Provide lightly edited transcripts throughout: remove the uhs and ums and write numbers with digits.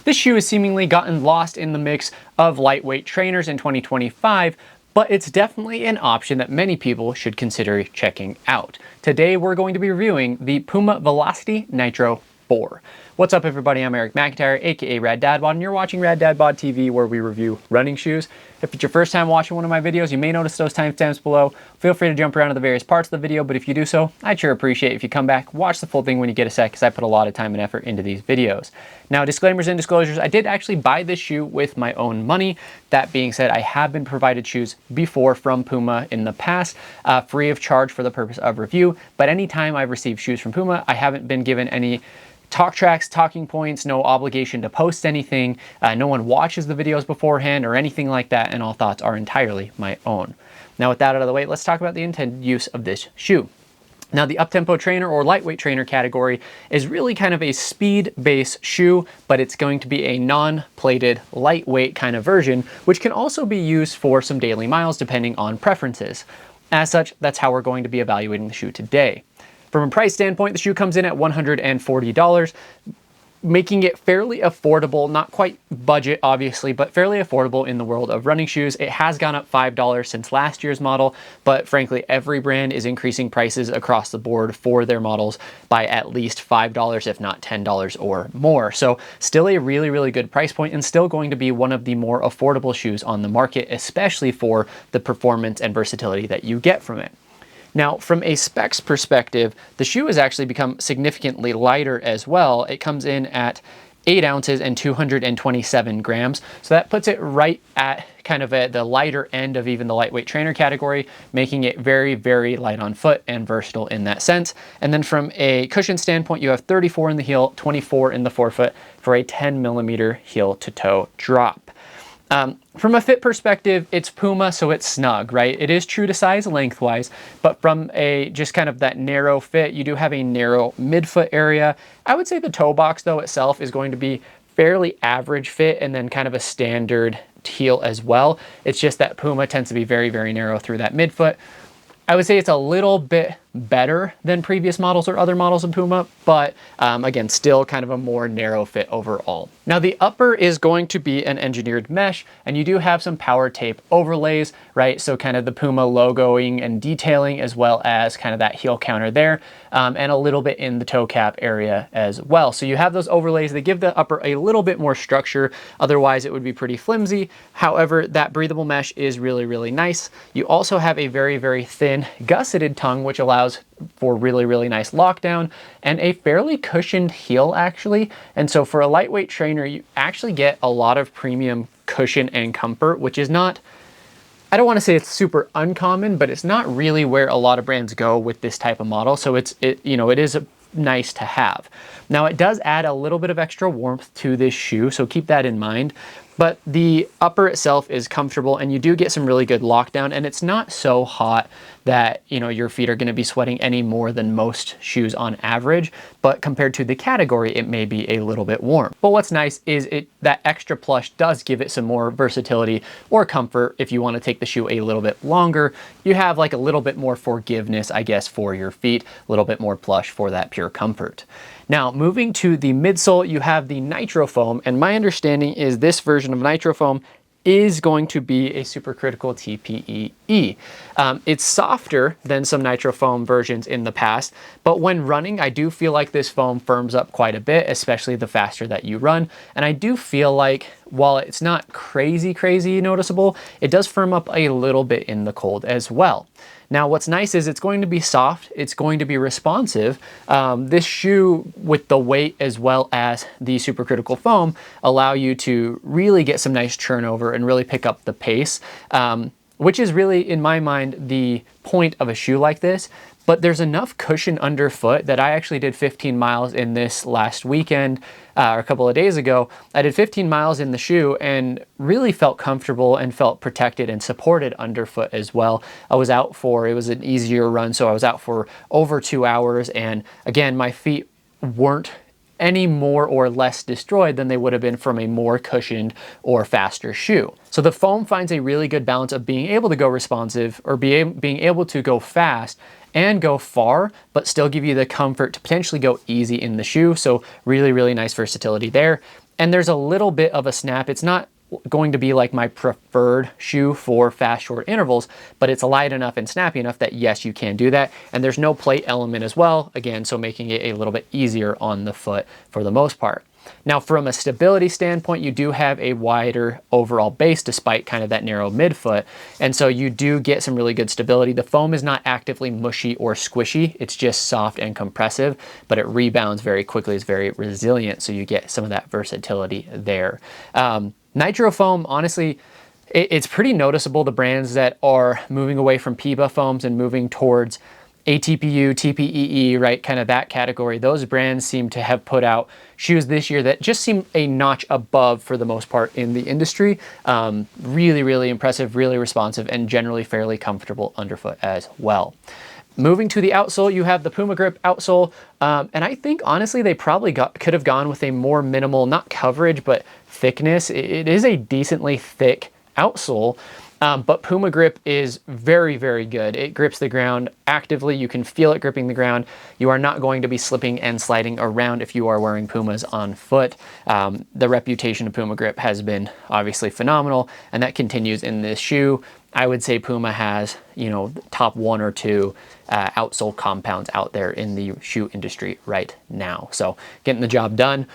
This shoe has seemingly gotten lost in the mix of lightweight trainers in 2025, but it's definitely an option that many people should consider checking out. Today we're going to be reviewing the Puma Velocity Nitro 4. What's up everybody, I'm Eric McIntyre, aka Rad Dad Bod, and you're watching Rad Dad Bod TV, where we review running shoes. If it's your first time watching one of my videos, you may notice those timestamps below. Feel free to jump around to the various parts of the video, but if you do so, I'd sure appreciate if you come back, watch the full thing when you get a sec, because I put a lot of time and effort into these videos. Now, disclaimers and disclosures, I did actually buy this shoe with my own money. That being said, I have been provided shoes before from Puma in the past, free of charge for the purpose of review, but anytime I've received shoes from Puma, I haven't been given any talk tracks, talking points, no obligation to post anything. No one watches the videos beforehand or anything like that, and all thoughts are entirely my own. Now with that out of the way, let's talk about the intended use of this shoe. Now the up-tempo trainer or lightweight trainer category is really kind of a speed-based shoe, but it's going to be a non-plated, lightweight kind of version, which can also be used for some daily miles depending on preferences. As such, that's how we're going to be evaluating the shoe today. From a price standpoint, the shoe comes in at $140, making it fairly affordable, not quite budget obviously, but fairly affordable in the world of running shoes. It has gone up $5 since last year's model, but frankly, every brand is increasing prices across the board for their models by at least $5, if not $10 or more. So still a really, really good price point, and still going to be one of the more affordable shoes on the market, especially for the performance and versatility that you get from it. Now, from a specs perspective, the shoe has actually become significantly lighter as well. It comes in at 8 ounces and 227 grams. So that puts it right at kind of the lighter end of even the lightweight trainer category, making it very, very light on foot and versatile in that sense. And then from a cushion standpoint, you have 34 in the heel, 24 in the forefoot for a 10 millimeter heel to toe drop. From a fit perspective, it's Puma, so it's snug, right? It is true to size lengthwise, but from a just kind of that narrow fit, you do have a narrow midfoot area. I would say the toe box though itself is going to be fairly average fit, and then kind of a standard heel as well. It's just that Puma tends to be very, very narrow through that midfoot. I would say it's a little bit better than previous models or other models of Puma, but again, still kind of a more narrow fit overall. Now the upper is going to be an engineered mesh, and you do have some power tape overlays, right? So kind of the Puma logoing and detailing, as well as kind of that heel counter there, and a little bit in the toe cap area as well. So you have those overlays. They give the upper a little bit more structure. Otherwise it would be pretty flimsy. However, that breathable mesh is really, really nice. You also have a very, very thin gusseted tongue, which allows for really, really nice lockdown, and a fairly cushioned heel actually. And so for a lightweight trainer, you actually get a lot of premium cushion and comfort, which is not, I don't want to say it's super uncommon, but it's not really where a lot of brands go with this type of model. So it is nice to have. Now it does add a little bit of extra warmth to this shoe, so keep that in mind. But the upper itself is comfortable, and you do get some really good lockdown, and it's not so hot that, you know, your feet are going to be sweating any more than most shoes on average, but compared to the category, it may be a little bit warm. But what's nice is that extra plush does give it some more versatility or comfort. If you want to take the shoe a little bit longer, you have like a little bit more forgiveness, I guess, for your feet, a little bit more plush for that pure comfort. Now, moving to the midsole, you have the Nitro foam, and my understanding is this version of Nitro foam is going to be a supercritical TPE. It's softer than some Nitro foam versions in the past, but when running, I do feel like this foam firms up quite a bit, especially the faster that you run. And I do feel like while it's not crazy noticeable, it does firm up a little bit in the cold as well. Now, what's nice is it's going to be soft, it's going to be responsive. This shoe, with the weight as well as the supercritical foam, allow you to really get some nice turnover and really pick up the pace, which is really, in my mind, the point of a shoe like this. But there's enough cushion underfoot that I actually did 15 miles in this last weekend, or a couple of days ago. I did 15 miles in the shoe and really felt comfortable and felt protected and supported underfoot as well. I was out for, it was an easier run, so I was out for over 2 hours, and again, my feet weren't any more or less destroyed than they would have been from a more cushioned or faster shoe. So the foam finds a really good balance of being able to go responsive, or being able to go fast and go far, but still give you the comfort to potentially go easy in the shoe. So really, really nice versatility there. and there's a little bit of a snap. It's not going to be like my preferred shoe for fast short intervals, but it's light enough and snappy enough that yes, you can do that. And there's no plate element as well, again, so making it a little bit easier on the foot for the most part. Now, from a stability standpoint, you do have a wider overall base despite kind of that narrow midfoot. And so you do get some really good stability. The foam is not actively mushy or squishy. It's just soft and compressive, but it rebounds very quickly. It's very resilient. So you get some of that versatility there. Nitro foam, honestly, it's pretty noticeable, the brands that are moving away from PEBA foams and moving towards ATPU, TPEE, right, kind of that category. Those brands seem to have put out shoes this year that just seem a notch above for the most part in the industry. Really, really impressive, really responsive, and generally fairly comfortable underfoot as well. Moving to the outsole, you have the Puma Grip outsole, and I think honestly they probably could have gone with a more minimal, not coverage, but thickness. It is a decently thick outsole. But Puma Grip is very, very good. It grips the ground actively. You can feel it gripping the ground. You are not going to be slipping and sliding around if you are wearing Pumas on foot. The reputation of Puma Grip has been obviously phenomenal, and that continues in this shoe. I would say Puma has, you know, top 1 or 2 outsole compounds out there in the shoe industry right now. So getting the job done.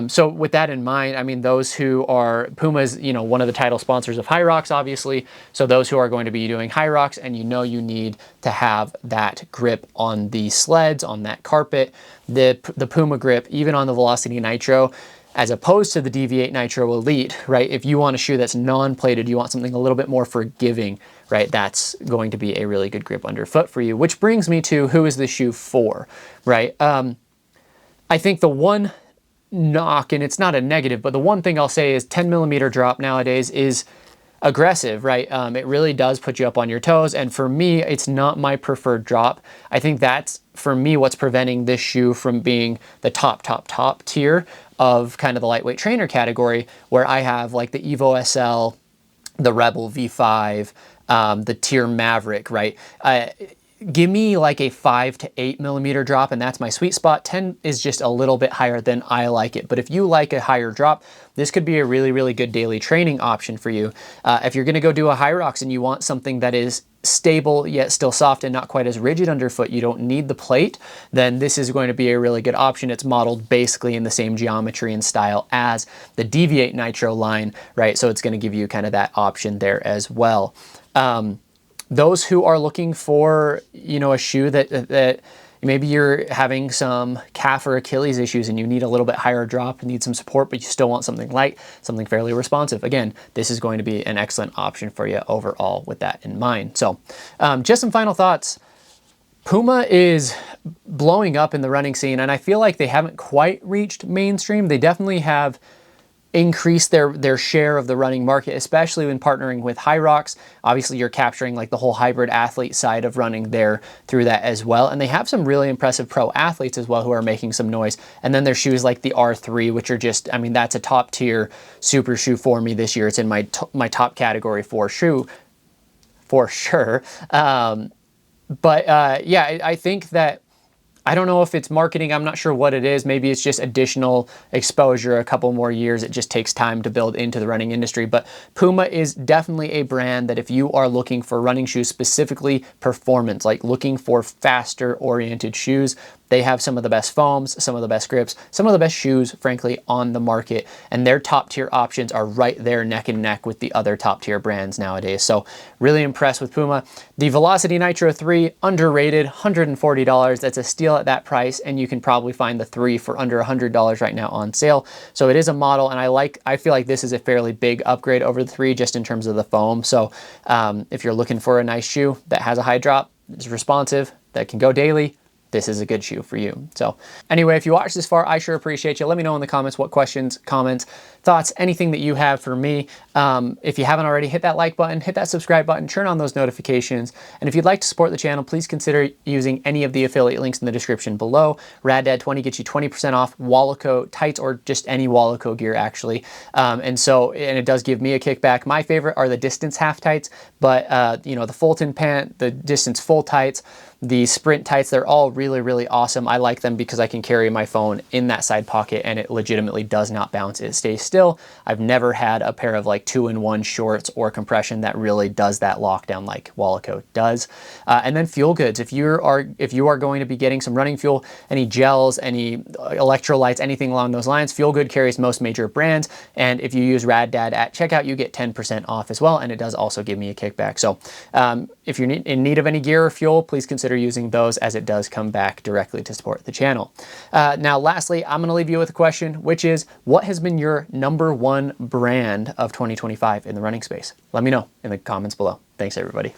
So with that in mind, I mean, those who are Puma's, you know, one of the title sponsors of High Rocks, obviously. So those who are going to be doing High Rocks, and you know you need to have that grip on the sleds, on that carpet, the Puma Grip, even on the Velocity Nitro, as opposed to the Deviate Nitro Elite, right? If you want a shoe that's non-plated, you want something a little bit more forgiving, right? That's going to be a really good grip underfoot for you, which brings me to who is the shoe for, right? I think the one knock, and it's not a negative, but the one thing I'll say is 10 millimeter drop nowadays is aggressive, right? It really does put you up on your toes. And for me, it's not my preferred drop. I think that's, for me, what's preventing this shoe from being the top tier of kind of the lightweight trainer category, where I have like the Evo SL, the Rebel V5, the Tier Maverick, right? Give me like a 5 to 8 millimeter drop, and that's my sweet spot. 10 is just a little bit higher than I like it. But if you like a higher drop, this could be a really, really good daily training option for you. If you're gonna go do a High Rocks and you want something that is stable yet still soft and not quite as rigid underfoot, you don't need the plate, then this is going to be a really good option. It's modeled basically in the same geometry and style as the Deviate Nitro line, right? So it's gonna give you kind of that option there as well. Those who are looking for, you know, a shoe that maybe you're having some calf or Achilles issues and you need a little bit higher drop, need some support, but you still want something light, something fairly responsive. Again, this is going to be an excellent option for you overall with that in mind. So just some final thoughts. Puma is blowing up in the running scene, and I feel like they haven't quite reached mainstream. They definitely have increase their share of the running market, especially when partnering with High Rocks. Obviously, you're capturing like the whole hybrid athlete side of running there through that as well. And they have some really impressive pro athletes as well who are making some noise. And then there's shoes like the R3, which are just, I mean, that's a top tier super shoe for me this year. It's in my top category for shoe, for sure. Yeah, I think that, I don't know if it's marketing, I'm not sure what it is. Maybe it's just additional exposure, a couple more years. It just takes time to build into the running industry. But Puma is definitely a brand that if you are looking for running shoes, specifically performance, like looking for faster oriented shoes, they have some of the best foams, some of the best grips, some of the best shoes, frankly, on the market. And their top tier options are right there neck and neck with the other top tier brands nowadays. So really impressed with Puma. The Velocity Nitro 3, underrated, $140. That's a steal at that price. And you can probably find the 3 for under $100 right now on sale. So it is a model, and I feel like this is a fairly big upgrade over the 3 just in terms of the foam. So if you're looking for a nice shoe that has a high drop, is responsive, that can go daily, this is a good shoe for you. So anyway, if you watched this far, I sure appreciate you. Let me know in the comments what questions, comments, thoughts, anything that you have for me. If you haven't already, hit that like button, hit that subscribe button, turn on those notifications. And if you'd like to support the channel, please consider using any of the affiliate links in the description below. RadDad20 gets you 20% off Wallaco tights, or just any Wallaco gear actually. And it does give me a kickback. My favorite are the distance half tights, but you know, the Fulton pant, the distance full tights, the sprint tights, they're all really, really awesome. I like them because I can carry my phone in that side pocket and it legitimately does not bounce. It stays still. I've never had a pair of like 2-in-1 shorts or compression that really does that lockdown like Wallaco does. And then fuel goods. If you are going to be getting some running fuel, any gels, any electrolytes, anything along those lines, Fuel Good carries most major brands. And if you use RadDad at checkout, you get 10% off as well. And it does also give me a kickback. So if you're in need of any gear or fuel, please consider using those, as it does come back directly to support the channel. Now, lastly, I'm going to leave you with a question, which is, what has been your #1 brand of 2025 in the running space? Let me know in the comments below. Thanks, everybody.